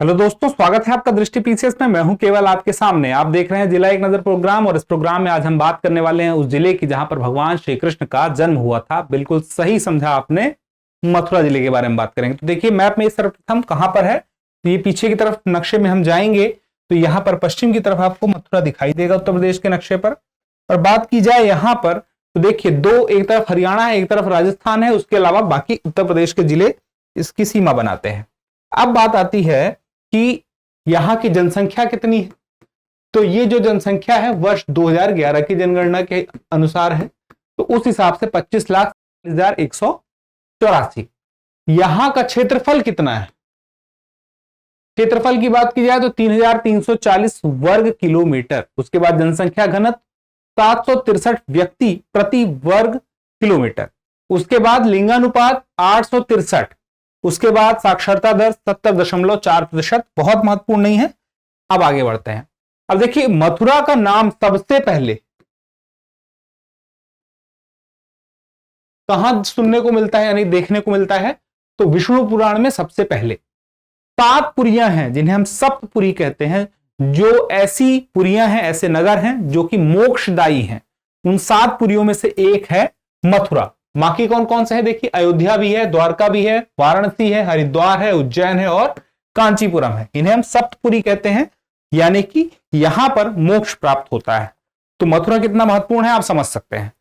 Hello दोस्तों, स्वागत है आपका दृष्टि पीसीएस में। मैं हूं केवल आपके सामने। आप देख रहे हैं जिला एक नजर प्रोग्राम, और इस प्रोग्राम में आज हम बात करने वाले हैं उस जिले की जहां पर भगवान श्री कृष्ण का जन्म हुआ था। बिल्कुल सही समझा आपने, मथुरा जिले के बारे में बात करेंगे। तो देखिए मैप में सर्वप्रथम कहां पर है, तो ये पीछे की तरफ नक्शे में हम जाएंगे तो यहां पर पश्चिम की तरफ आपको मथुरा दिखाई देगा उत्तर प्रदेश के नक्शे पर। और बात की जाए यहां पर तो देखिए दो, एक तरफ हरियाणा है, एक तरफ राजस्थान है, उसके अलावा बाकी उत्तर प्रदेश के जिले इसकी सीमा बनाते हैं। अब बात आती है कि यहां की जनसंख्या कितनी है। तो ये जो जनसंख्या है वर्ष 2011 की जनगणना के अनुसार है, तो उस हिसाब से 25,4184। यहां का क्षेत्रफल कितना है, क्षेत्रफल की बात की जाए तो 3,340 वर्ग किलोमीटर। उसके बाद जनसंख्या घनत्व 763 व्यक्ति प्रति वर्ग किलोमीटर। उसके बाद लिंगानुपात 863। उसके बाद साक्षरता दर 70.4%, बहुत महत्वपूर्ण नहीं है। अब आगे बढ़ते हैं। अब देखिए मथुरा का नाम सबसे पहले कहां सुनने को मिलता है यानी देखने को मिलता है, तो विष्णु पुराण में सबसे पहले 7 पुरियां हैं जिन्हें हम सप्तपुरी कहते हैं, जो ऐसी पुरियां हैं, ऐसे नगर हैं जो कि मोक्षदायी हैं। उन 7 पुरियों में से एक है मथुरा। बाकी कौन कौन से हैं देखिए, अयोध्या भी है, द्वारका भी है, वाराणसी है, हरिद्वार है, उज्जैन है और कांचीपुरम है। इन्हें हम सप्तपुरी कहते हैं, यानी कि यहां पर मोक्ष प्राप्त होता है। तो मथुरा कितना महत्वपूर्ण है आप समझ सकते हैं।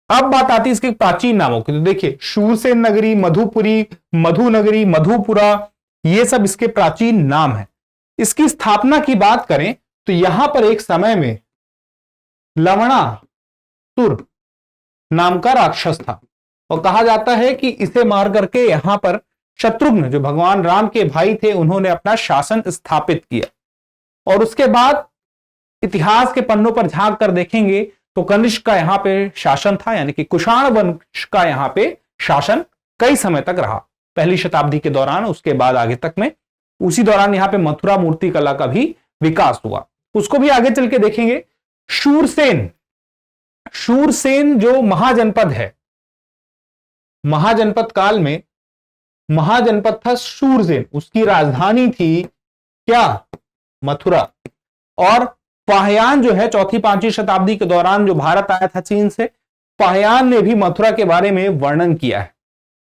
अब बात आती है इसके प्राचीन नामों की। तो देखिए शूरसेन नगरी, मधुपुरी, मधु नगरी, मधुपुरा, ये सब इसके प्राचीन नाम है। इसकी स्थापना की बात करें तो यहां पर एक समय में लवणासुर नाम का राक्षस था, और कहा जाता है कि इसे मार करके यहां पर शत्रुघ्न जो भगवान राम के भाई थे, उन्होंने अपना शासन स्थापित किया। और उसके बाद इतिहास के पन्नों पर झांक कर देखेंगे तो कनिष्क का यहां पे शासन था, यानी कि कुषाण वंश का यहां पे शासन कई समय तक रहा, पहली शताब्दी के दौरान, उसके बाद आगे तक में। उसी दौरान यहां पे मथुरा मूर्ति कला का भी विकास हुआ, उसको भी आगे चल के देखेंगे। शूरसेन जो महाजनपद है, महाजनपद काल में महाजनपद था शूरसेन, उसकी राजधानी थी क्या, मथुरा। और पाहयान जो है 4वीं-5वीं शताब्दी के दौरान जो भारत आया था चीन से, पाहयान ने भी मथुरा के बारे में वर्णन किया है।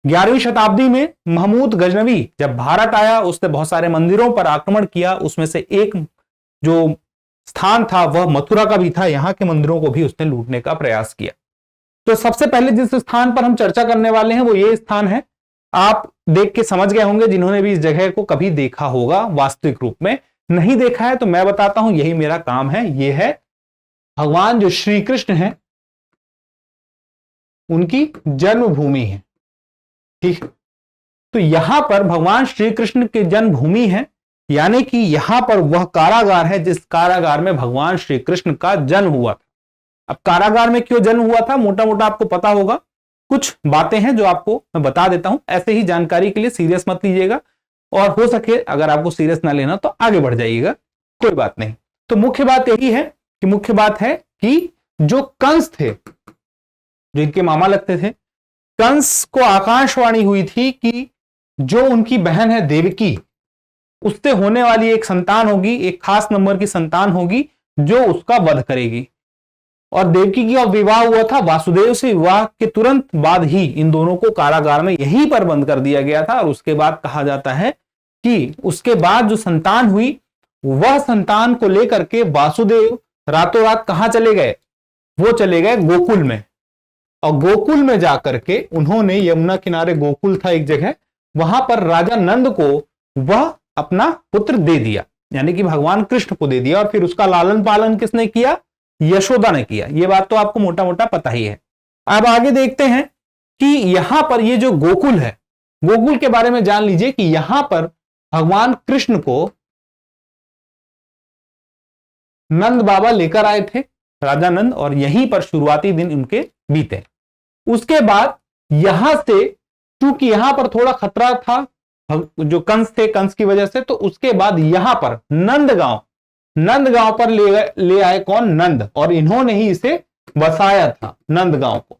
11वीं शताब्दी में महमूद गजनवी जब भारत आया, उसने बहुत सारे मंदिरों पर आक्रमण किया, उसमें से एक जो स्थान था वह मथुरा का भी था। यहां के मंदिरों को भी उसने लूटने का प्रयास किया। तो सबसे पहले जिस स्थान पर हम चर्चा करने वाले हैं वो ये स्थान है। आप देख के समझ गए होंगे जिन्होंने भी इस जगह को कभी देखा होगा वास्तविक रूप में। नहीं देखा है तो मैं बताता हूं, यही मेरा काम है। यह है भगवान जो श्री कृष्ण है उनकी जन्मभूमि है, ठीक। तो यहां पर भगवान श्री कृष्ण की जन्मभूमि है, यानी कि यहां पर वह कारागार है जिस कारागार में भगवान श्री कृष्ण का जन्म हुआ था। अब कारागार में क्यों जन्म हुआ था, मोटा मोटा आपको पता होगा। कुछ बातें हैं जो आपको मैं बता देता हूं, ऐसे ही जानकारी के लिए सीरियस मत लीजिएगा, और हो सके अगर आपको सीरियस ना लेना तो आगे बढ़ जाइएगा, कोई बात नहीं। तो मुख्य बात यही है कि मुख्य बात है कि जो कंस थे, जो इनके मामा लगते थे, कंस को आकाशवाणी हुई थी कि जो उनकी बहन है देवकी, उससे होने वाली एक संतान होगी, एक खास नंबर की संतान होगी जो उसका वध करेगी। और देवकी का विवाह हुआ था वासुदेव से। विवाह के तुरंत बाद ही इन दोनों को कारागार में यहीं पर बंद कर दिया गया था। और उसके बाद कहा जाता है कि उसके बाद जो संतान हुई, वह संतान को लेकर के वासुदेव रातों रात कहां चले गए, वो चले गए गोकुल में। और गोकुल में जाकर के उन्होंने, यमुना किनारे गोकुल था एक जगह, वहां पर राजा नंद को वह अपना पुत्र दे दिया, यानी कि भगवान कृष्ण को दे दिया। और फिर उसका लालन पालन किसने किया, यशोदा ने किया। यह बात तो आपको मोटा मोटा पता ही है। अब आगे देखते हैं कि यहां पर ये जो गोकुल है, गोकुल के बारे में जान लीजिए कि यहां पर भगवान कृष्ण को नंद बाबा लेकर आए थे, राजा नंद, और यहीं पर शुरुआती दिन उनके बीते। उसके बाद यहां से, क्योंकि यहां पर थोड़ा खतरा था जो कंस थे, कंस की वजह से, तो उसके बाद यहां पर नंदगांव पर ले आए कौन, नंद, और इन्होंने ही इसे बसाया था, नंदगांव को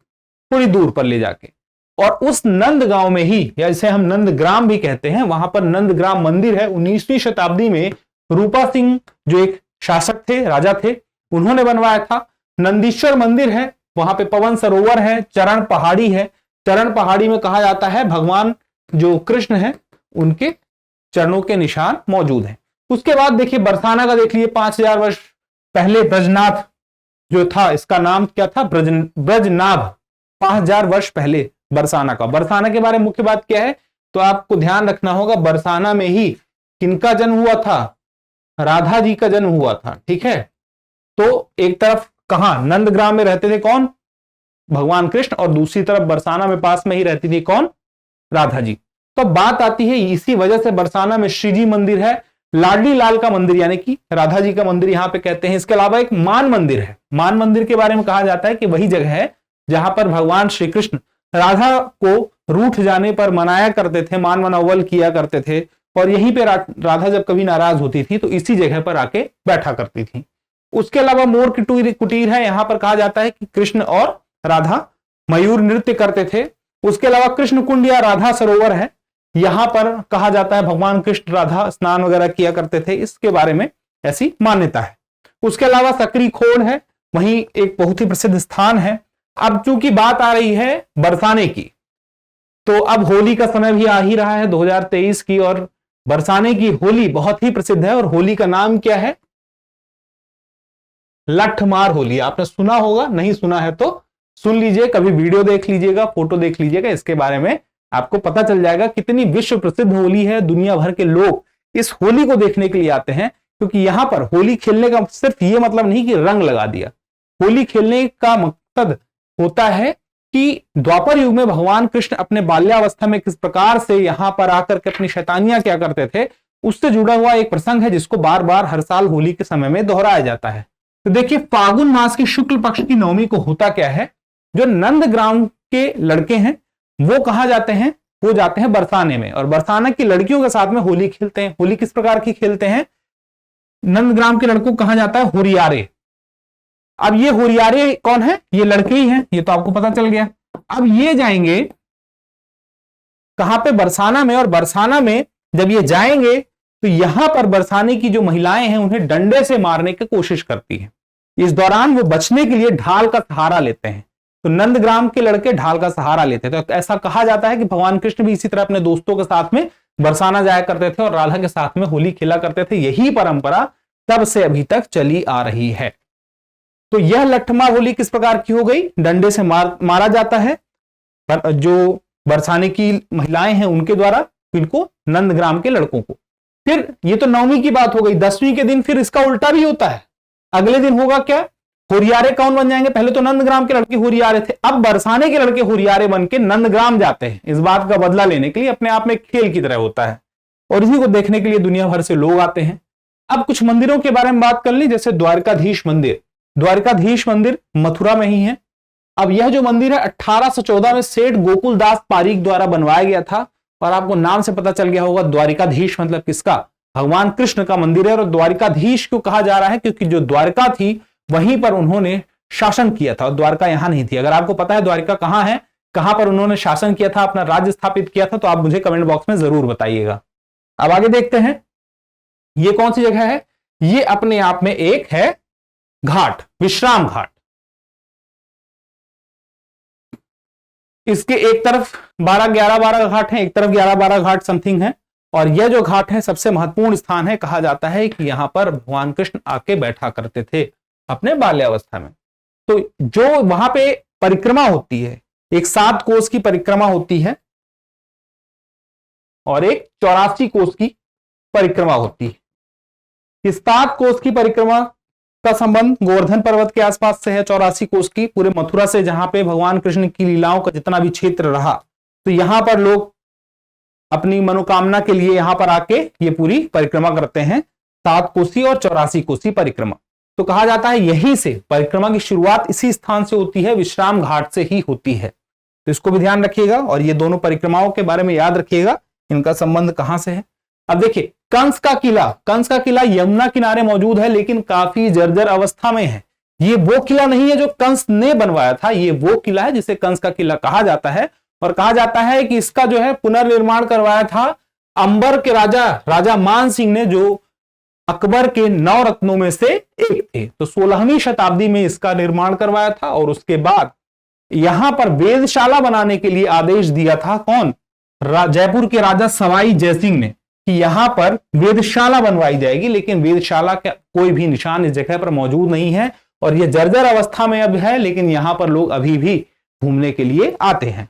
थोड़ी दूर पर ले जाके। और उस नंदगांव में ही, या जिसे हम नंदग्राम भी कहते हैं, वहां पर नंदग्राम मंदिर है। 19वीं शताब्दी में रूपा सिंह जो एक शासक थे, राजा थे, उन्होंने बनवाया था। नंदीश्वर मंदिर है, वहां पे पवन सरोवर है, चरण पहाड़ी है। चरण पहाड़ी में कहा जाता है भगवान जो कृष्ण है उनके चरणों के निशान मौजूद हैं। उसके बाद देखिए बरसाना का देख लीजिए, 5000 वर्ष पहले ब्रजनाथ जो था, इसका नाम क्या था, ब्रजनाभ। 5000 वर्ष पहले बरसाना का। बरसाना के बारे में मुख्य बात क्या है, तो आपको ध्यान रखना होगा, बरसाना में ही किनका जन्म हुआ था, राधा जी का जन्म हुआ था। ठीक है, तो एक तरफ कहां नंदग्राम में रहते थे कौन, भगवान कृष्ण, और दूसरी तरफ बरसाना में पास में ही रहती थी कौन, राधा जी। तो बात आती है, इसी वजह से बरसाना में श्री जी मंदिर है, लाडली लाल का मंदिर यानी कि राधा जी का मंदिर यहां पे कहते हैं। इसके अलावा एक मान मंदिर है। मान मंदिर के बारे में कहा जाता है कि वही जगह है जहां पर भगवान श्री कृष्ण राधा को रूठ जाने पर मनाया करते थे, मान मनोवल किया करते थे, और यहीं पे राधा जब कभी नाराज होती थी तो इसी जगह पर आके बैठा करती थी। उसके अलावा मोर कुटीर है, यहां पर कहा जाता है कि कृष्ण और राधा मयूर नृत्य करते थे। उसके अलावा कृष्ण कुंड या राधा सरोवर है, यहां पर कहा जाता है भगवान कृष्ण राधा स्नान वगैरह किया करते थे, इसके बारे में ऐसी मान्यता है। उसके अलावा सकरी खोड़ है, वहीं एक बहुत ही प्रसिद्ध स्थान है। अब चूंकि बात आ रही है बरसाने की, तो अब होली का समय भी आ ही रहा है 2023 की, और बरसाने की होली बहुत ही प्रसिद्ध है, और होली का नाम क्या है, लठमार होली। आपने सुना होगा, नहीं सुना है तो सुन लीजिए, कभी वीडियो देख लीजिएगा, फोटो देख लीजिएगा, इसके बारे में आपको पता चल जाएगा कितनी विश्व प्रसिद्ध होली है। दुनिया भर के लोग इस होली को देखने के लिए आते हैं, क्योंकि यहां पर होली खेलने का सिर्फ ये मतलब नहीं कि रंग लगा दिया। होली खेलने का मकसद होता है कि द्वापर युग में भगवान कृष्ण अपने बाल्यावस्था में किस प्रकार से यहां पर आकर के अपनी शैतानियां क्या करते थे, उससे जुड़ा हुआ एक प्रसंग है जिसको बार बार हर साल होली के समय में दोहराया जाता है। तो देखिए फागुन मास की शुक्ल पक्ष की नवमी को होता क्या है, जो नंदग्राम के लड़के हैं वो कहां जाते हैं, वो जाते हैं बरसाने में, और बरसाना की लड़कियों के साथ में होली खेलते हैं। होली किस प्रकार की खेलते हैं, नंदग्राम के लड़कों कहा जाता है होरियारे। अब ये होरियारे कौन है, ये लड़के ही हैं, ये तो आपको पता चल गया। अब ये जाएंगे कहां पे, बरसाना में, और बरसाना में जब ये जाएंगे तो यहां पर बरसाने की जो महिलाएं हैं उन्हें डंडे से मारने की कोशिश करती हैं। इस दौरान वो बचने के लिए ढाल का सहारा लेते हैं। तो नंदग्राम के लड़के ढाल का सहारा लेते थे। तो ऐसा कहा जाता है कि भगवान कृष्ण भी इसी तरह अपने दोस्तों के साथ में बरसाना जाया करते थे और राधा के साथ में होली खेला करते थे। यही परंपरा तब से अभी तक चली आ रही है। तो यह लठमार होली किस प्रकार की हो गई, डंडे से मारा जाता है जो बरसाने की महिलाएं हैं उनके द्वारा, इनको नंदग्राम के लड़कों को। फिर ये तो नवमी की बात हो गई। 10वीं के दिन फिर इसका उल्टा भी होता है। अगले दिन होगा क्या, होरियारे कौन बन जाएंगे, पहले तो नंदग्राम के लड़के होरियारे थे, अब बरसाने के लड़के होरियारे बन के नंदग्राम जाते हैं। इस बात का बदला लेने के लिए अपने आप में खेल की तरह होता है, और इसी को देखने के लिए दुनिया भर से लोग आते हैं। अब कुछ मंदिरों के बारे में बात कर ली, जैसे द्वारकाधीश मंदिर। द्वारकाधीश मंदिर मथुरा में ही है। अब यह जो मंदिर है 1814 में सेठ गोकुलदास पारीक द्वारा बनवाया गया था, और आपको नाम से पता चल गया होगा द्वारिकाधीश मतलब किसका, भगवान कृष्ण का मंदिर है। और द्वारिकाधीश क्यों कहा जा रहा है, क्योंकि जो द्वारका थी वहीं पर उन्होंने शासन किया था, और द्वारका यहां नहीं थी। अगर आपको पता है द्वारका कहां है, कहां पर उन्होंने शासन किया था, अपना राज्य स्थापित किया था, तो आप मुझे कमेंट बॉक्स में जरूर बताइएगा। अब आगे देखते हैं ये कौन सी जगह है। ये अपने आप में एक है घाट, विश्राम घाट। इसके एक तरफ 12 घाट हैं, एक तरफ 11-12 घाट समथिंग है। और यह जो घाट है सबसे महत्वपूर्ण स्थान है। कहा जाता है कि यहां पर भगवान कृष्ण आके बैठा करते थे अपने बाल्यावस्था में। तो जो वहां पे परिक्रमा होती है, एक 7 कोस की परिक्रमा होती है और एक 84 कोस की परिक्रमा होती है। इस 7 कोस की परिक्रमा का संबंध गोवर्धन पर्वत के आसपास से है, 84 कोस की पूरे मथुरा से, जहां पे भगवान कृष्ण की लीलाओं का जितना भी क्षेत्र रहा, तो यहां पर लोग अपनी मनोकामना के लिए यहां पर आके ये पूरी परिक्रमा करते हैं, 7 कोसी और 84 कोसी परिक्रमा। तो कहा जाता है यहीं से परिक्रमा की शुरुआत इसी स्थान से होती है, विश्राम घाट से ही होती है। तो इसको भी ध्यान रखिएगा, और ये दोनों परिक्रमाओं के बारे में याद रखिएगा, इनका संबंध कहां से है। अब देखिए कंस का किला यमुना किनारे मौजूद है, लेकिन काफी जर्जर अवस्था में है। ये वो किला नहीं है जो कंस ने बनवाया था, ये वो किला है जिसे कंस का किला कहा जाता है, और कहा जाता है कि इसका जो है पुनर्निर्माण करवाया था अंबर के राजा मान सिंह ने, जो अकबर के 9 रत्नों में से एक थे। तो 16वीं शताब्दी में इसका निर्माण करवाया था और उसके बाद यहां पर वेदशाला बनाने के लिए आदेश दिया था कौन? जयपुर के राजा सवाई जयसिंह ने, कि यहां पर वेदशाला बनवाई जाएगी। लेकिन वेदशाला का कोई भी निशान इस जगह पर मौजूद नहीं है और यह जर्जर अवस्था में अब है, लेकिन यहां पर लोग अभी भी घूमने के लिए आते हैं।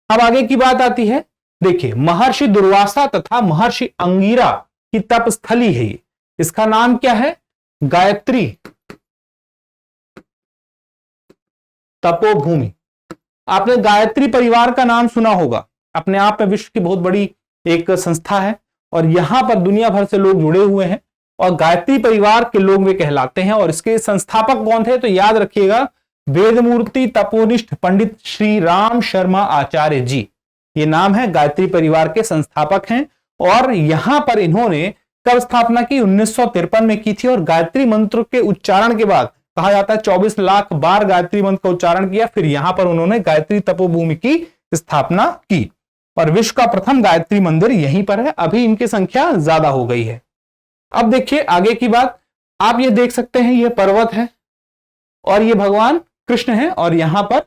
अब आगे की बात आती है, देखिए महर्षि दुर्वासा तथा महर्षि अंगिरा की तपस्थली है ये। इसका नाम क्या है? गायत्री तपोभूमि। आपने गायत्री परिवार का नाम सुना होगा, अपने आप में विश्व की बहुत बड़ी एक संस्था है और यहां पर दुनिया भर से लोग जुड़े हुए हैं और गायत्री परिवार के लोग वे कहलाते हैं। और इसके संस्थापक कौन थे? तो याद रखिएगा, वेदमूर्ति तपोनिष्ठ पंडित श्री राम शर्मा आचार्य जी, ये नाम है, गायत्री परिवार के संस्थापक हैं। और यहां पर इन्होंने कब स्थापना की? 1953 में की थी। और गायत्री मंत्र के उच्चारण के बाद कहा जाता है 24 लाख बार गायत्री मंत्र का उच्चारण किया, फिर यहां पर उन्होंने गायत्री तपोभूमि की स्थापना की और विश्व का प्रथम गायत्री मंदिर यहीं पर है। अभी इनकी संख्या ज्यादा हो गई है। अब देखिए आगे की बात, आप ये देख सकते हैं, ये पर्वत है और ये भगवान कृष्ण है और यहां पर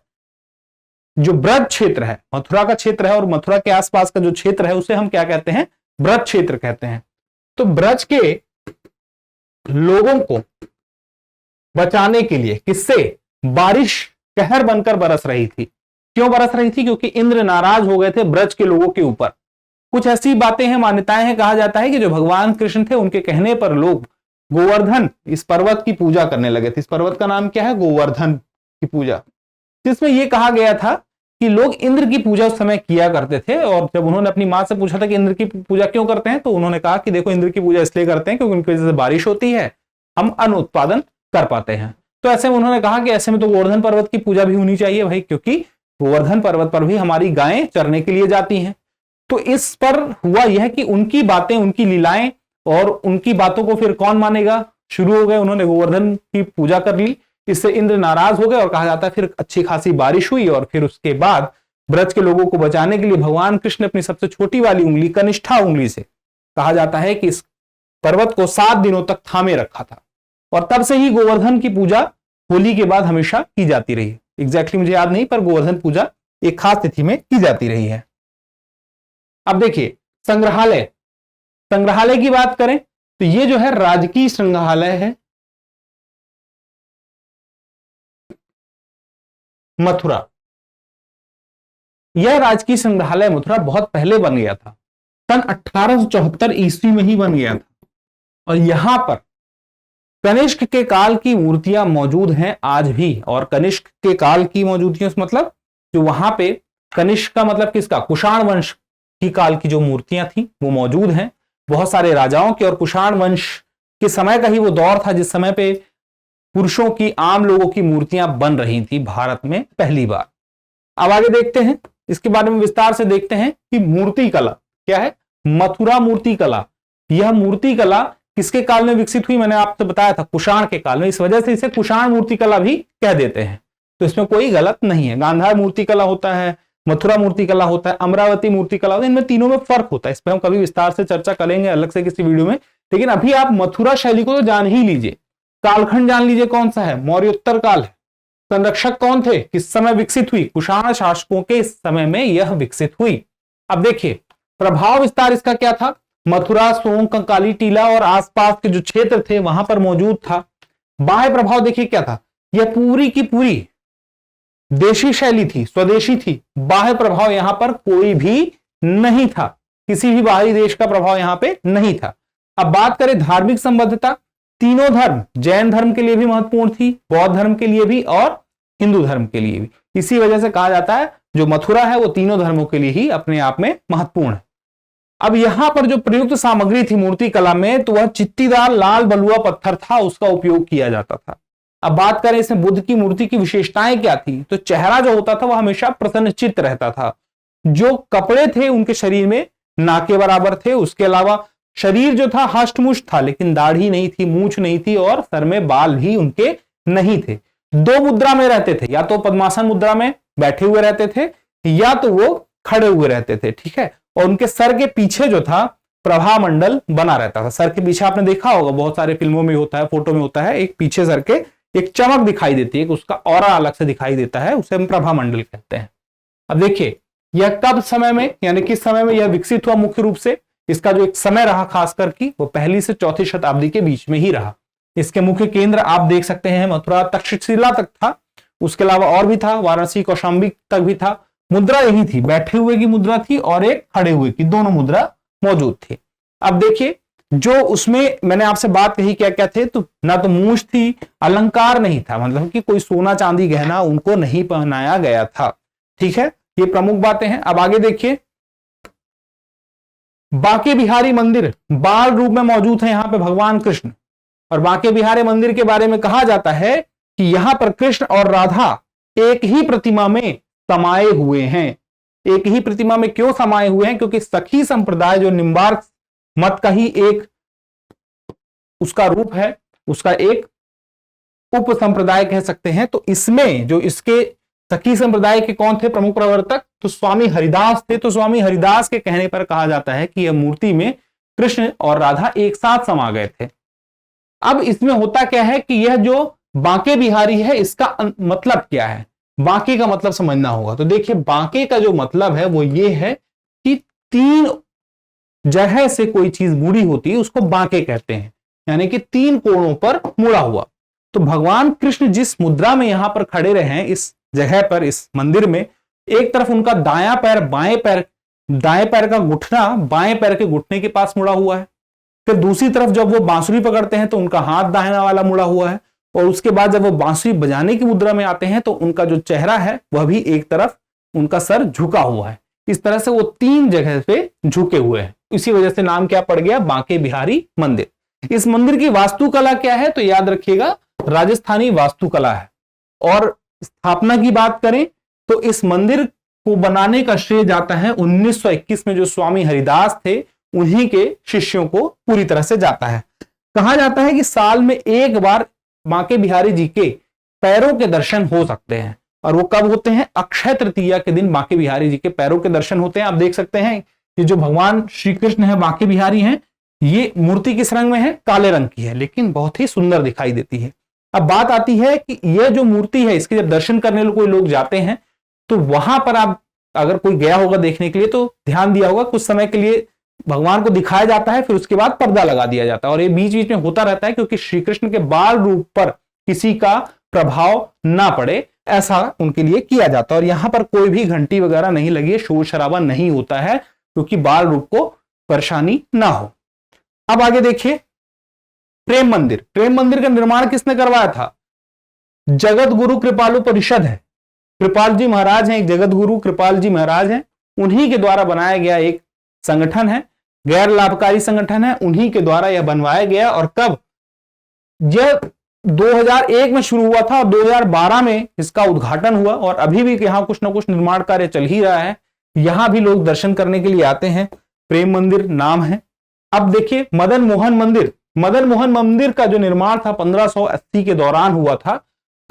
जो ब्रज क्षेत्र है, मथुरा का क्षेत्र है और मथुरा के आसपास का जो क्षेत्र है उसे हम क्या कहते हैं? ब्रज क्षेत्र कहते हैं। तो ब्रज के लोगों को बचाने के लिए किससे? बारिश कहर बनकर बरस रही थी। क्यों बरस रही थी? क्योंकि इंद्र नाराज हो गए थे ब्रज के लोगों के ऊपर। कुछ ऐसी बातें हैं, मान्यताएं हैं, कहा जाता है कि जो भगवान कृष्ण थे उनके कहने पर लोग गोवर्धन इस पर्वत की पूजा करने लगे थे। इस पर्वत का नाम क्या है? गोवर्धन की पूजा, जिसमें यह कहा गया था कि लोग इंद्र की पूजा उस समय किया करते थे। और जब उन्होंने अपनी मां से पूछा था कि इंद्र की पूजा क्यों करते हैं, तो उन्होंने कहा कि देखो इंद्र की पूजा इसलिए करते हैं क्योंकि उनकी वजह से बारिश होती है, हम अन्न उत्पादन कर पाते हैं। तो ऐसे में उन्होंने कहा कि ऐसे में तो गोवर्धन पर्वत की पूजा भी होनी चाहिए भाई, क्योंकि गोवर्धन पर्वत पर भी हमारी गायें चरने के लिए जाती हैं। तो इस पर हुआ यह कि उनकी बातें, उनकी लीलाएं और उनकी बातों को फिर कौन मानेगा, शुरू हो गए। उन्होंने गोवर्धन की पूजा कर ली, इससे इंद्र नाराज हो गए और कहा जाता है फिर अच्छी खासी बारिश हुई। और फिर उसके बाद ब्रज के लोगों को बचाने के लिए भगवान कृष्ण ने अपनी सबसे छोटी वाली उंगली, कनिष्ठा उंगली से, कहा जाता है कि इस पर्वत को 7 दिनों तक थामे रखा था। और तब से ही गोवर्धन की पूजा होली के बाद हमेशा की जाती रही है। एग्जैक्टली मुझे याद नहीं, पर गोवर्धन पूजा एक खास तिथि में की जाती रही है। अब देखिए संग्रहालय, संग्रहालय की बात करें तो ये जो है राजकीय संग्रहालय है मथुरा। यह राजकीय संग्रहालय मथुरा बहुत पहले बन गया था, सन 1874 ईस्वी में ही बन गया था। और यहां पर कनिष्क के काल की मूर्तियां मौजूद हैं आज भी। और कनिष्क के काल की मौजूदगी मतलब जो वहां पे, कनिष्क का मतलब किसका? कुषाण वंश की काल की जो मूर्तियां थी वो मौजूद हैं, बहुत सारे राजाओं के। और कुषाण वंश के समय का ही वो दौर था जिस समय पे पुरुषों की, आम लोगों की मूर्तियां बन रही थी भारत में पहली बार। अब आगे देखते हैं, इसके बारे में विस्तार से देखते हैं कि मूर्ति कला क्या है। मथुरा मूर्ति कला, यह मूर्ति कला किसके काल में विकसित हुई? मैंने आपसे बताया था कुषाण के काल में, इस वजह से इसे कुषाण मूर्ति कला भी कह देते हैं। तो इसमें कोई गलत नहीं है। गांधार मूर्ति कला होता है, मथुरा मूर्ति कला होता है, अमरावती मूर्ति कला होता है, इनमें तीनों में फर्क होता है। इस पर हम कभी विस्तार से चर्चा करेंगे अलग से किसी वीडियो में। लेकिन अभी आप मथुरा शैली को तो जान ही लीजिए, कालखंड जान लीजिए कौन सा है, मौर्योत्तर काल है। संरक्षक कौन थे, किस समय विकसित हुई? कुषाण शासकों के समय में यह विकसित हुई। अब देखिए प्रभाव विस्तार इसका क्या था। मथुरा, सोंग, कंकाली, टीला और आसपास के जो क्षेत्र थे वहां पर मौजूद था। बाह्य प्रभाव देखिए क्या था, यह पूरी की पूरी देशी शैली थी, स्वदेशी थी। बाह्य प्रभाव यहां पर कोई भी नहीं था, किसी भी बाहरी देश का प्रभाव यहां पे नहीं था। अब बात करें धार्मिक संबद्धता, तीनों धर्म, जैन धर्म के लिए भी महत्वपूर्ण थी, बौद्ध धर्म के लिए भी और हिंदू धर्म के लिए भी। इसी वजह से कहा जाता है जो मथुरा है वो तीनों धर्मों के लिए ही अपने आप में महत्वपूर्ण है। अब यहां पर जो प्रयुक्त सामग्री थी मूर्ति कला में, तो वह चित्तीदार लाल बलुआ पत्थर था, उसका उपयोग किया जाता था। अब बात करें इसमें बुद्ध की मूर्ति की विशेषताएं क्या थी, तो चेहरा जो होता था वह हमेशा प्रसन्नचित्त रहता था। जो कपड़े थे उनके शरीर में ना के बराबर थे। उसके अलावा शरीर जो था हष्टमुष्ट था, लेकिन दाढ़ी नहीं थी, मूंछ नहीं थी और सर में बाल भी उनके नहीं थे। 2 मुद्रा में रहते थे, या तो पद्मासन मुद्रा में बैठे हुए रहते थे या तो वो खड़े हुए रहते थे, ठीक है। और उनके सर के पीछे जो था प्रभा मंडल बना रहता था। सर के पीछे आपने देखा होगा, बहुत सारे फिल्मों में होता है, फोटो में होता है, एक पीछे सर के एक चमक दिखाई देती है, उसका ऑरा अलग से दिखाई देता है, उसे हम प्रभा मंडल कहते हैं। अब देखिए यह कब समय में, यानी किस समय में यह विकसित हुआ मुख्य रूप से, इसका जो एक समय रहा खासकर की वो पहली से चौथी शताब्दी के बीच में ही रहा। इसके मुख्य केंद्र आप देख सकते हैं मथुरा तक्षशिला तक था, उसके अलावा और भी था, वाराणसी कौशाम्बी तक भी था। मुद्रा यही थी, बैठे हुए की मुद्रा थी और एक खड़े हुए की, दोनों मुद्रा मौजूद थी। अब देखिए जो उसमें मैंने आपसे बात कही क्या क्या थे, तो ना तो मूंछ थी, अलंकार नहीं था, मतलब कि कोई सोना चांदी गहना उनको नहीं पहनाया गया था, ठीक है। ये प्रमुख बातें हैं। अब आगे देखिए, बांके बिहारी मंदिर बाल रूप में मौजूद है यहां पे भगवान कृष्ण। और बांके बिहारी मंदिर के बारे में कहा जाता है कि यहां पर कृष्ण और राधा एक ही प्रतिमा में समाये हुए हैं। एक ही प्रतिमा में क्यों समाये हुए हैं? क्योंकि सखी संप्रदाय जो निम्बार्क मत का ही एक उसका रूप है, उसका एक उप संप्रदाय कह सकते हैं। तो इसमें जो इसके सखी संप्रदाय के कौन थे प्रमुख प्रवर्तक? तो स्वामी हरिदास थे। तो स्वामी हरिदास के कहने पर कहा जाता है कि यह मूर्ति में कृष्ण और राधा एक साथ समा गए थे। अब इसमें होता क्या है कि यह जो बांके बिहारी है इसका मतलब क्या है? बांके का मतलब समझना होगा। तो देखिए बांके का जो मतलब है वो ये है कि तीन जगह से कोई चीज मुड़ी होती है उसको बांके कहते हैं, यानी कि तीन कोणों पर मुड़ा हुआ। तो भगवान कृष्ण जिस मुद्रा में यहां पर खड़े रहे हैं इस जगह पर, इस मंदिर में, एक तरफ उनका दायां पैर दाएं पैर का घुटना बाएं पैर के घुटने के पास मुड़ा हुआ है। फिर दूसरी तरफ जब वो बांसुरी पकड़ते हैं तो उनका हाथ दाहिना वाला मुड़ा हुआ है। और उसके बाद जब वो बांसुरी बजाने की मुद्रा में आते हैं तो उनका जो चेहरा है वह भी एक तरफ, उनका सर झुका हुआ है। इस तरह से वो तीन जगह पे झुके हुए हैं। इसी वजह से नाम क्या पड़ गया? बांके बिहारी मंदिर। इस मंदिर की वास्तुकला क्या है? तो याद रखिएगा राजस्थानी वास्तुकला है। और स्थापना की बात करें तो इस मंदिर को बनाने का श्रेय जाता है 1921 में जो स्वामी हरिदास थे उन्हीं के शिष्यों को पूरी तरह से जाता है। कहा जाता है कि साल में एक बार बांके बिहारी जी के पैरों के दर्शन हो सकते हैं। और वो कब होते हैं? अक्षय तृतीया के दिन बांके बिहारी जी के पैरों के दर्शन होते हैं। आप देख सकते हैं कि जो भगवान श्री कृष्ण है बांके बिहारी हैं, ये मूर्ति किस रंग में है? काले रंग की है, लेकिन बहुत ही सुंदर दिखाई देती है। अब बात आती है कि यह जो मूर्ति है इसके जब दर्शन करने कोई लोग जाते हैं तो वहां पर आप अगर कोई गया होगा देखने के लिए तो ध्यान दिया होगा कुछ समय के लिए भगवान को दिखाया जाता है, फिर उसके बाद पर्दा लगा दिया जाता है। और ये बीच बीच में होता रहता है क्योंकि श्री कृष्ण के बाल रूप पर किसी का प्रभाव ना पड़े, ऐसा उनके लिए किया जाता है। और यहां पर कोई भी घंटी वगैरह नहीं लगी है, शोर शराबा नहीं होता है क्योंकि बाल रूप को परेशानी ना हो। अब आगे देखिए प्रेम मंदिर। प्रेम मंदिर का निर्माण किसने करवाया था? जगत गुरु कृपालु परिषद है। कृपाल जी महाराज हैं, एक जगत गुरु कृपाल जी महाराज हैं, उन्हीं के द्वारा बनाया गया एक संगठन है, गैर लाभकारी संगठन है, उन्हीं के द्वारा यह बनवाया गया। और कब? यह 2001 में शुरू हुआ था और 2012 में इसका उद्घाटन हुआ। और अभी भी यहां कुछ ना कुछ निर्माण कार्य चल ही रहा है, यहां भी लोग दर्शन करने के लिए आते हैं। प्रेम मंदिर नाम है। अब देखिए मदन मोहन मंदिर। मदन मोहन मंदिर का जो निर्माण था 1580 के दौरान हुआ था।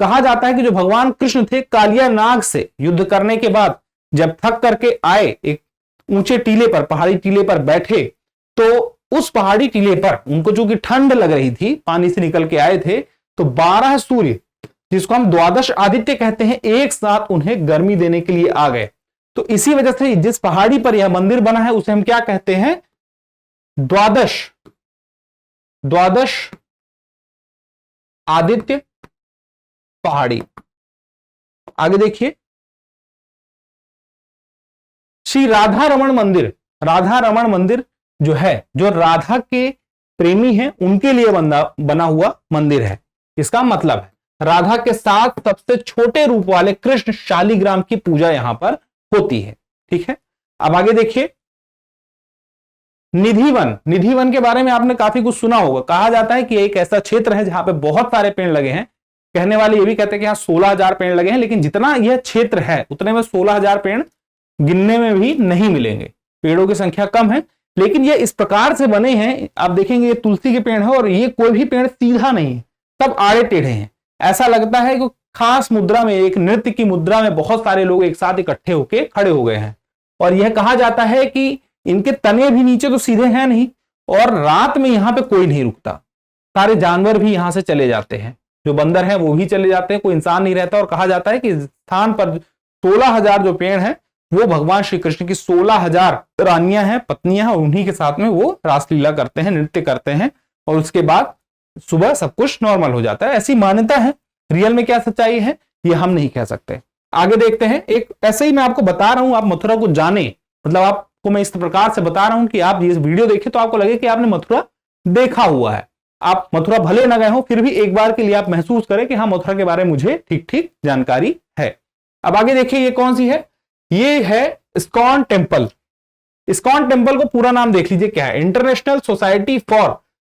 कहा जाता है कि जो भगवान कृष्ण थे कालिया नाग से युद्ध करने के बाद जब थक करके आए, एक ऊंचे टीले पर, पहाड़ी टीले पर बैठे, तो उस पहाड़ी टीले पर उनको जो कि ठंड लग रही थी, पानी से निकल के आए थे, तो 12 सूर्य जिसको हम द्वादश आदित्य कहते हैं एक साथ उन्हें गर्मी देने के लिए आ गए। तो इसी वजह से जिस पहाड़ी पर यह मंदिर बना है उसे हम क्या कहते हैं? द्वादश आदित्य पहाड़ी। आगे देखिए श्री राधा रमण मंदिर। राधा रमण मंदिर जो है, जो राधा के प्रेमी हैं उनके लिए बना हुआ मंदिर है। इसका मतलब है राधा के साथ सबसे छोटे रूप वाले कृष्ण शालिग्राम की पूजा यहां पर होती है। ठीक है, अब आगे देखिए निधिवन। निधिवन के बारे में आपने काफी कुछ सुना होगा। कहा जाता है कि एक ऐसा क्षेत्र है जहां पे बहुत सारे पेड़ लगे हैं। कहने वाले ये भी कहते हैं कि यहां 16,000 पेड़ लगे हैं, लेकिन जितना यह क्षेत्र है उतने में 16,000 पेड़ गिनने में भी नहीं मिलेंगे। पेड़ों की संख्या कम है, लेकिन ये इस प्रकार से बने हैं। आप देखेंगे ये तुलसी के पेड़ है और ये कोई भी पेड़ सीधा नहीं है, सब आड़े टेढ़े हैं। ऐसा लगता है कि खास मुद्रा में, एक नृत्य की मुद्रा में बहुत सारे लोग एक साथ इकट्ठे होके खड़े हो गए हैं। और यह कहा जाता है कि इनके तने भी नीचे तो सीधे हैं नहीं, और रात में यहां पे कोई नहीं रुकता, सारे जानवर भी यहां से चले जाते हैं, जो बंदर हैं वो भी चले जाते हैं, कोई इंसान नहीं रहता। और कहा जाता है कि इस स्थान पर 16,000 जो पेड़ हैं वो भगवान श्री कृष्ण की 16,000 रानियां हैं, पत्नियां हैं, और उन्हीं के साथ में वो रासलीला करते हैं, नृत्य करते हैं, और उसके बाद सुबह सब कुछ नॉर्मल हो जाता है। ऐसी मान्यता है। रियल में क्या सच्चाई है ये हम नहीं कह सकते। आगे देखते हैं। एक ऐसे ही मैं आपको बता रहा हूं, आप मथुरा को जाने, मतलब आपको मैं इस प्रकार से बता रहा हूं कि आप ये वीडियो देखें तो आपको लगे कि आपने मथुरा देखा हुआ है। आप मथुरा भले न गए हो, फिर भी एक बार के लिए आप महसूस करें कि हाँ, मथुरा के बारे में मुझे ठीक ठीक जानकारी है। अब आगे देखिए, ये कौन सी है? ये है इस्कॉन टेम्पल। इस्कॉन टेम्पल को पूरा नाम देख लीजिए क्या है, international society for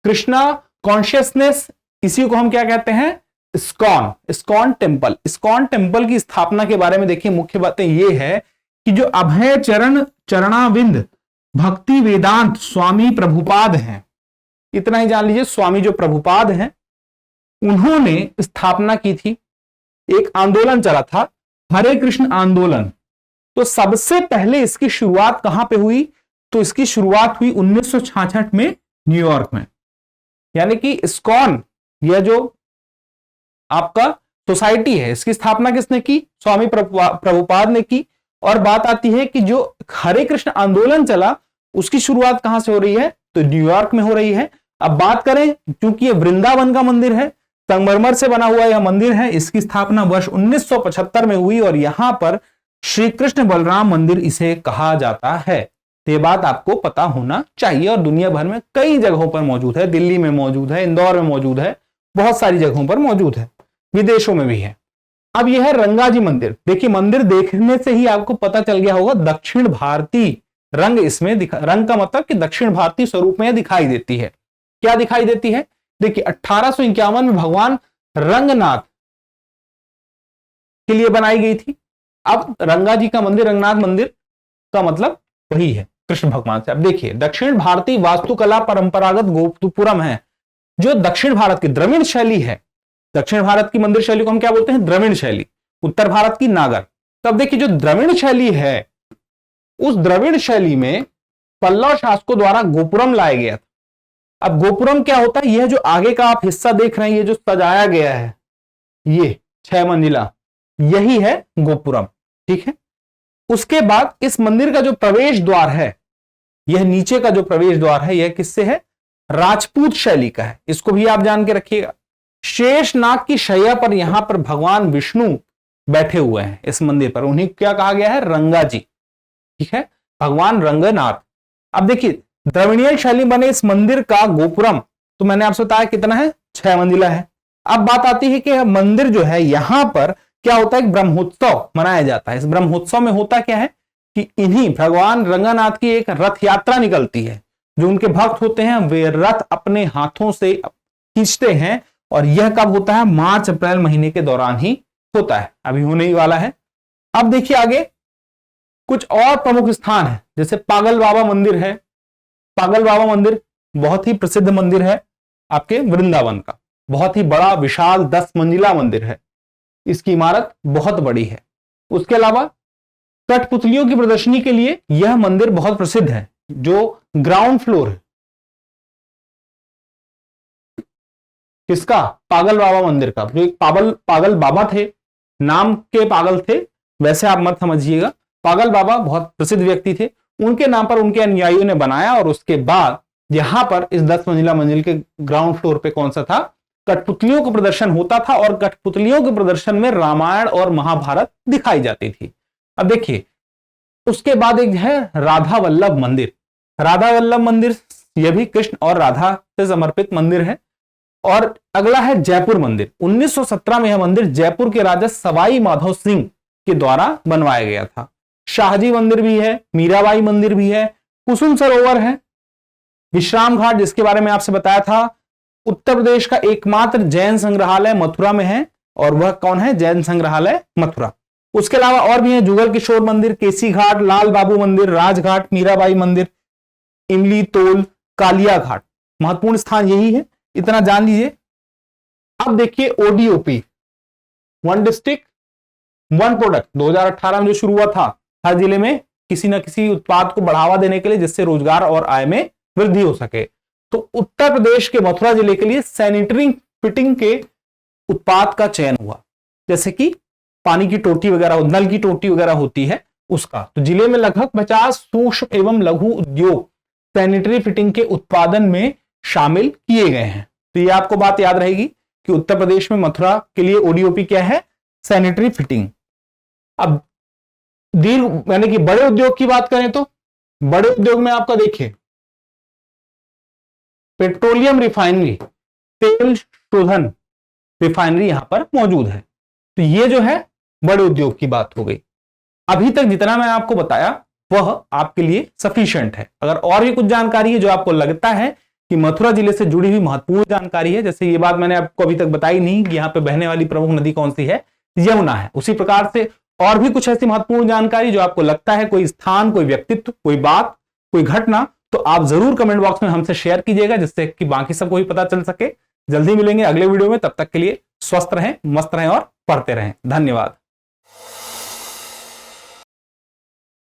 Krishna consciousness. इसी को हम क्या कहते हैं? ISKCON. ISKCON temple. ISKCON temple की स्थापना के बारे में देखिए, मुख्य बातें ये है कि जो अभय चरण चरणाविंद भक्ति वेदांत स्वामी प्रभुपाद हैं, इतना ही जान लीजिए, स्वामी जो प्रभुपाद हैं उन्होंने स्थापना की थी। एक आंदोलन चला था, हरे कृष्ण आंदोलन। तो सबसे पहले इसकी शुरुआत कहां पे हुई? तो इसकी शुरुआत हुई 1966 में न्यूयॉर्क में। यानी कि इस्कॉन, यह जो आपका सोसाइटी है, इसकी स्थापना किसने की? स्वामी प्रभुपाद ने की। और बात आती है कि जो हरे कृष्ण आंदोलन चला उसकी शुरुआत कहां से हो रही है? तो न्यूयॉर्क में हो रही है। अब बात करें, क्योंकि ये वृंदावन का मंदिर है, संगमरमर से बना हुआ यह मंदिर है, इसकी स्थापना वर्ष 1975 में हुई और यहां पर श्री कृष्ण बलराम मंदिर इसे कहा जाता है। तो ये बात आपको पता होना चाहिए। और दुनिया भर में कई जगहों पर मौजूद है, दिल्ली में मौजूद है, इंदौर में मौजूद है, बहुत सारी जगहों पर मौजूद है, विदेशों में भी है। अब यह है रंगाजी मंदिर। देखिए, मंदिर देखने से ही आपको पता चल गया होगा, दक्षिण भारतीय रंग इसमें रंग का मतलब कि दक्षिण भारतीय स्वरूप में दिखाई देती है। क्या दिखाई देती है? देखिए, 1851 में भगवान रंगनाथ के लिए बनाई गई थी। अब रंगाजी का मंदिर, रंगनाथ मंदिर का मतलब वही है, कृष्ण भगवान से। अब देखिए, दक्षिण भारतीय वास्तुकला परंपरागत गोपुरम है, जो दक्षिण भारत की द्रविड़ शैली है। दक्षिण भारत की मंदिर शैली को हम क्या बोलते हैं? द्रविड़ शैली। उत्तर भारत की नागर। तब देखिए, जो द्रविड़ शैली है, उस द्रविड़ शैली में पल्लव शासकों द्वारा गोपुरम लाया गया था। अब गोपुरम क्या होता है? यह जो आगे का आप हिस्सा देख रहे हैं, ये जो सजाया गया है, ये 6 मंजिला, यही है गोपुरम। ठीक है। उसके बाद इस मंदिर का जो प्रवेश द्वार है, यह नीचे का जो प्रवेश द्वार है, यह किससे है? राजपूत शैली का है। इसको भी आप जान के रखिएगा। शेषनाग की शैया पर यहां पर भगवान विष्णु बैठे हुए हैं इस मंदिर पर, उन्हें क्या कहा गया है? रंगाजी। ठीक है, भगवान रंगनाथ। अब देखिए, द्रविड़ीय शैली बने इस मंदिर का गोपुरम तो मैंने आपसे बताया कितना है? 6 मंजिला है। अब बात आती है कि मंदिर जो है, यहां पर क्या होता है? ब्रह्मोत्सव मनाया जाता है। इस ब्रह्मोत्सव में होता क्या है कि इन्हीं भगवान रंगनाथ की एक रथ यात्रा निकलती है। जो उनके भक्त होते हैं वे रथ अपने हाथों से खींचते हैं, और यह कब होता है? मार्च अप्रैल महीने के दौरान ही होता है, अभी होने ही वाला है। अब देखिए आगे कुछ और प्रमुख स्थान है, जैसे पागल बाबा मंदिर है। पागल बाबा मंदिर बहुत ही प्रसिद्ध मंदिर है आपके वृंदावन का, बहुत ही बड़ा विशाल 10 मंजिला मंदिर है। इसकी इमारत बहुत बड़ी है। उसके अलावा कठपुतलियों की प्रदर्शनी के लिए यह मंदिर बहुत प्रसिद्ध है, जो ग्राउंड फ्लोर है किसका? पागल बाबा मंदिर का। जो एक पागल बाबा थे, नाम के पागल थे, वैसे आप मत समझिएगा। पागल बाबा बहुत प्रसिद्ध व्यक्ति थे, उनके नाम पर उनके अनुयायियों ने बनाया। और उसके बाद यहां पर इस 10 मंजिल के ग्राउंड फ्लोर पे कौन सा था? कठपुतलियों का प्रदर्शन होता था, और कठपुतलियों के प्रदर्शन में रामायण और महाभारत दिखाई जाती थी। अब देखिए, उसके बाद एक है राधा वल्लभ मंदिर। राधा वल्लभ मंदिर यह भी कृष्ण और राधा से समर्पित मंदिर है। और अगला है जयपुर मंदिर। 1917 में यह मंदिर जयपुर के राजा सवाई माधव सिंह के द्वारा बनवाया गया था। शाहजी मंदिर भी है, मीराबाई मंदिर भी है, कुसुम सरोवर है, विश्राम घाट जिसके बारे में आपसे बताया था। उत्तर प्रदेश का एकमात्र जैन संग्रहालय मथुरा में है, और वह कौन है? जैन संग्रहालय मथुरा। उसके अलावा और भी है जुगल किशोर मंदिर, केसी घाट, लाल बाबू मंदिर, राजघाट, मीराबाई मंदिर, इमली तोल, कालिया घाट। महत्वपूर्ण स्थान यही है, इतना जान लीजिए। अब देखिए ODOP, one district one product 2018 में जो शुरू हुआ था, हर जिले में किसी न किसी उत्पाद को बढ़ावा देने के लिए, जिससे रोजगार और आय में वृद्धि हो सके। तो उत्तर प्रदेश के मथुरा जिले के लिए सैनिटरी फिटिंग के उत्पाद का चयन हुआ, जैसे कि पानी की टोटी वगैरह, नल की टोटी वगैरह होती है उसका। तो जिले में लगभग 50 सूक्ष्म एवं लघु उद्योग सैनिटरी फिटिंग के उत्पादन में शामिल किए गए हैं। तो ये आपको बात याद रहेगी कि उत्तर प्रदेश में मथुरा के लिए ओडीओपी क्या है, सैनिटरी फिटिंग। अब दीर्घ यानी कि बड़े उद्योग की बात करें तो बड़े उद्योग में आपका देखिए पेट्रोलियम रिफाइनरी, तेल शोधन रिफाइनरी यहां पर मौजूद है। तो ये जो है बड़े उद्योग की बात हो गई। अभी तक जितना मैं आपको बताया वह आपके लिए सफिशिएंट है। अगर और भी कुछ जानकारी है जो आपको लगता है कि मथुरा जिले से जुड़ी हुई महत्वपूर्ण जानकारी है, जैसे ये बात मैंने आपको अभी तक बताई नहीं कि यहाँ पे बहने वाली प्रमुख नदी कौन सी है, यमुना है, उसी प्रकार से और भी कुछ ऐसी महत्वपूर्ण जानकारी जो आपको लगता है, कोई स्थान, कोई व्यक्तित्व, कोई बात, कोई घटना, तो आप जरूर कमेंट बॉक्स में हमसे शेयर कीजिएगा, जिससे कि बाकी सबको भी पता चल सके। जल्दी मिलेंगे अगले वीडियो में, तब तक के लिए स्वस्थ रहें, मस्त रहें और पढ़ते रहें। धन्यवाद।